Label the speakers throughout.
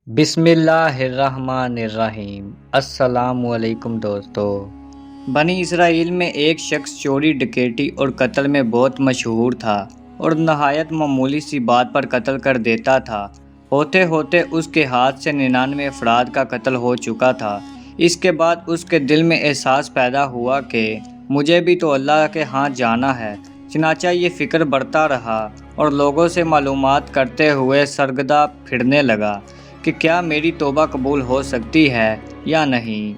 Speaker 1: بسم اللہ الرحمن الرحیم۔ السلام علیکم دوستو۔ بنی اسرائیل میں ایک شخص چوری، ڈکیتی اور قتل میں بہت مشہور تھا اور نہایت معمولی سی بات پر قتل کر دیتا تھا۔ ہوتے ہوتے اس کے ہاتھ سے 99 افراد کا قتل ہو چکا تھا۔ اس کے بعد اس کے دل میں احساس پیدا ہوا کہ مجھے بھی تو اللہ کے ہاں جانا ہے۔ چنانچہ یہ فکر بڑھتا رہا اور لوگوں سے معلومات کرتے ہوئے سرگردہ پھرنے لگا کہ کیا میری توبہ قبول ہو سکتی ہے یا نہیں۔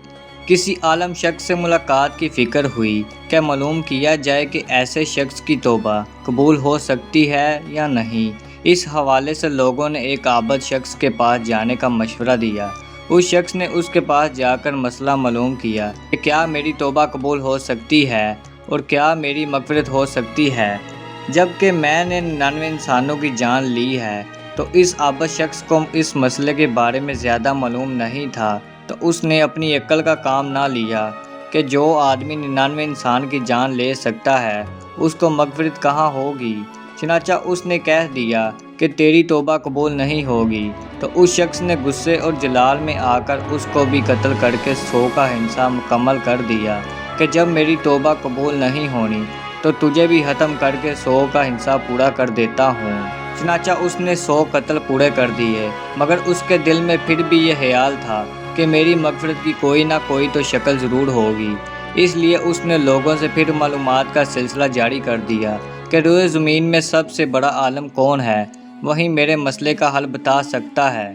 Speaker 1: کسی عالم شخص سے ملاقات کی فکر ہوئی کہ معلوم کیا جائے کہ ایسے شخص کی توبہ قبول ہو سکتی ہے یا نہیں۔ اس حوالے سے لوگوں نے ایک عابد شخص کے پاس جانے کا مشورہ دیا۔ اس شخص نے اس کے پاس جا کر مسئلہ معلوم کیا کہ کیا میری توبہ قبول ہو سکتی ہے اور کیا میری مغفرت ہو سکتی ہے، جبکہ میں نے 99 انسانوں کی جان لی ہے۔ تو اس عابد شخص کو اس مسئلے کے بارے میں زیادہ معلوم نہیں تھا، تو اس نے اپنی عقل کا کام نہ لیا کہ جو آدمی 99 انسان کی جان لے سکتا ہے اس کو مغفرت کہاں ہوگی۔ چنانچہ اس نے کہہ دیا کہ تیری توبہ قبول نہیں ہوگی۔ تو اس شخص نے غصے اور جلال میں آ کر اس کو بھی قتل کر کے 100 کا حصہ مکمل کر دیا کہ جب میری توبہ قبول نہیں ہونی تو تجھے بھی ختم کر کے 100 کا حصہ پورا کر دیتا ہوں۔ چنانچہ اس نے 100 قتل پورے کر دیے، مگر اس کے دل میں پھر بھی یہ خیال تھا کہ میری مغفرت کی کوئی نہ کوئی تو شکل ضرور ہوگی۔ اس لیے اس نے لوگوں سے پھر معلومات کا سلسلہ جاری کر دیا کہ روئے زمین میں سب سے بڑا عالم کون ہے، وہی میرے مسئلے کا حل بتا سکتا ہے۔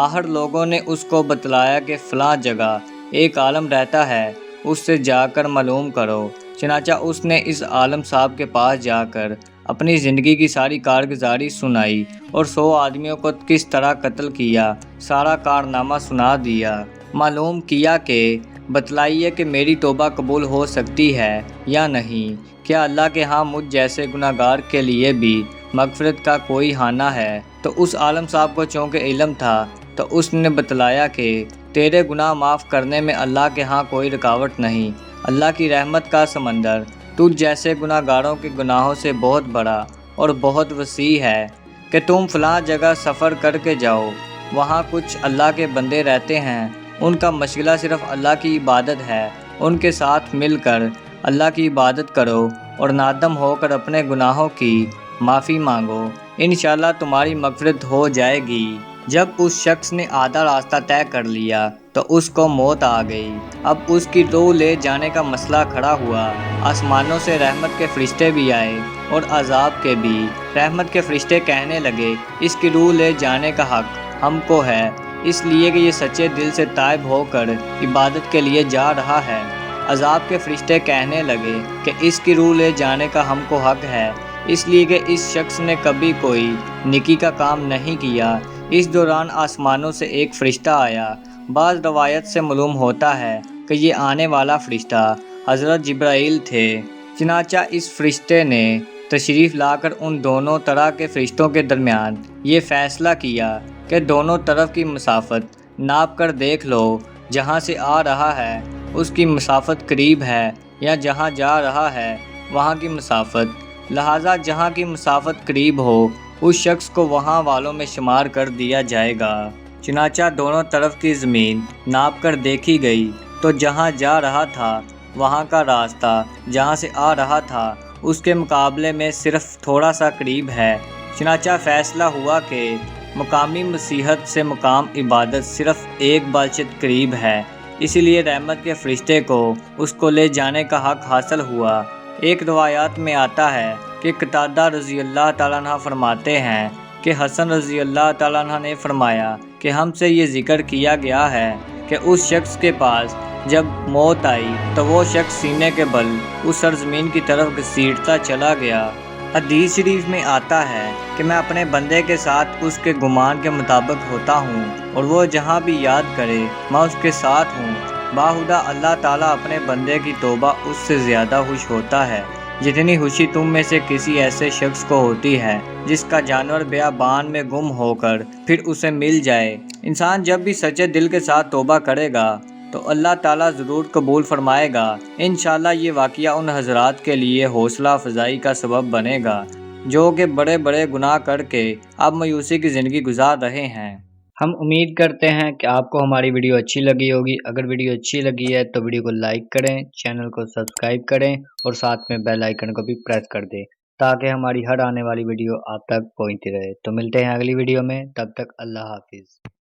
Speaker 1: آخر لوگوں نے اس کو بتلایا کہ فلاں جگہ ایک عالم رہتا ہے، اس سے جا کر معلوم کرو۔ چنانچہ اس نے اس عالم صاحب کے پاس جا کر اپنی زندگی کی ساری کارگزاری سنائی اور 100 آدمیوں کو کس طرح قتل کیا سارا کارنامہ سنا دیا۔ معلوم کیا کہ بتلائیے کہ میری توبہ قبول ہو سکتی ہے یا نہیں، کیا اللہ کے ہاں مجھ جیسے گناہگار کے لیے بھی مغفرت کا کوئی خانہ ہے۔ تو اس عالم صاحب کو چونکہ علم تھا تو اس نے بتلایا کہ تیرے گناہ معاف کرنے میں اللہ کے ہاں کوئی رکاوٹ نہیں۔ اللہ کی رحمت کا سمندر تجھ جیسے گناہگاروں کے گناہوں سے بہت بڑا اور بہت وسیع ہے کہ تم فلاں جگہ سفر کر کے جاؤ، وہاں کچھ اللہ کے بندے رہتے ہیں، ان کا مشغلہ صرف اللہ کی عبادت ہے، ان کے ساتھ مل کر اللہ کی عبادت کرو اور نادم ہو کر اپنے گناہوں کی معافی مانگو، انشاءاللہ تمہاری مغفرت ہو جائے گی۔ جب اس شخص نے آدھا راستہ طے کر لیا تو اس کو موت آ گئی۔ اب اس کی روح لے جانے کا مسئلہ کھڑا ہوا۔ آسمانوں سے رحمت کے فرشتے بھی آئے اور عذاب کے بھی۔ رحمت کے فرشتے کہنے لگے اس کی روح لے جانے کا حق ہم کو ہے، اس لیے کہ یہ سچے دل سے تائب ہو کر عبادت کے لیے جا رہا ہے۔ عذاب کے فرشتے کہنے لگے کہ اس کی روح لے جانے کا ہم کو حق ہے، اس لیے کہ اس شخص نے کبھی کوئی نیکی کا کام نہیں کیا۔ اس دوران آسمانوں سے ایک فرشتہ آیا۔ بعض روایت سے معلوم ہوتا ہے کہ یہ آنے والا فرشتہ حضرت جبرائیل تھے۔ چنانچہ اس فرشتے نے تشریف لا کر ان دونوں طرح کے فرشتوں کے درمیان یہ فیصلہ کیا کہ دونوں طرف کی مسافت ناپ کر دیکھ لو، جہاں سے آ رہا ہے اس کی مسافت قریب ہے یا جہاں جا رہا ہے وہاں کی مسافت، لہٰذا جہاں کی مسافت قریب ہو اس شخص کو وہاں والوں میں شمار کر دیا جائے گا۔ چنانچہ دونوں طرف کی زمین ناپ کر دیکھی گئی تو جہاں جا رہا تھا وہاں کا راستہ جہاں سے آ رہا تھا اس کے مقابلے میں صرف تھوڑا سا قریب ہے۔ چنانچہ فیصلہ ہوا کہ مقامی مسیحت سے مقام عبادت صرف ایک بالشت قریب ہے، اسی لیے رحمت کے فرشتے کو اس کو لے جانے کا حق حاصل ہوا۔ ایک روایات میں آتا ہے کہ قتادہ رضی اللہ تعالیٰ عنہ فرماتے ہیں کہ حسن رضی اللہ تعالیٰ عنہ نے فرمایا کہ ہم سے یہ ذکر کیا گیا ہے کہ اس شخص کے پاس جب موت آئی تو وہ شخص سینے کے بل اس سرزمین کی طرف گھسیٹتا چلا گیا۔ حدیث شریف میں آتا ہے کہ میں اپنے بندے کے ساتھ اس کے گمان کے مطابق ہوتا ہوں اور وہ جہاں بھی یاد کرے میں اس کے ساتھ ہوں۔ باہدہ اللہ تعالیٰ اپنے بندے کی توبہ اس سے زیادہ خوش ہوتا ہے جتنی خوشی تم میں سے کسی ایسے شخص کو ہوتی ہے جس کا جانور بیابان میں گم ہو کر پھر اسے مل جائے۔ انسان جب بھی سچے دل کے ساتھ توبہ کرے گا تو اللہ تعالیٰ ضرور قبول فرمائے گا۔ انشاءاللہ یہ واقعہ ان حضرات کے لیے حوصلہ افزائی کا سبب بنے گا جو کہ بڑے بڑے گناہ کر کے اب مایوسی کی زندگی گزار رہے ہیں۔ ہم امید کرتے ہیں کہ آپ کو ہماری ویڈیو اچھی لگی ہوگی۔ اگر ویڈیو اچھی لگی ہے تو ویڈیو کو لائک کریں، چینل کو سبسکرائب کریں اور ساتھ میں بیل آئیکن کو بھی پریس کر دیں تاکہ ہماری ہر آنے والی ویڈیو آپ تک پہنچتی رہے۔ تو ملتے ہیں اگلی ویڈیو میں، تب تک اللہ حافظ۔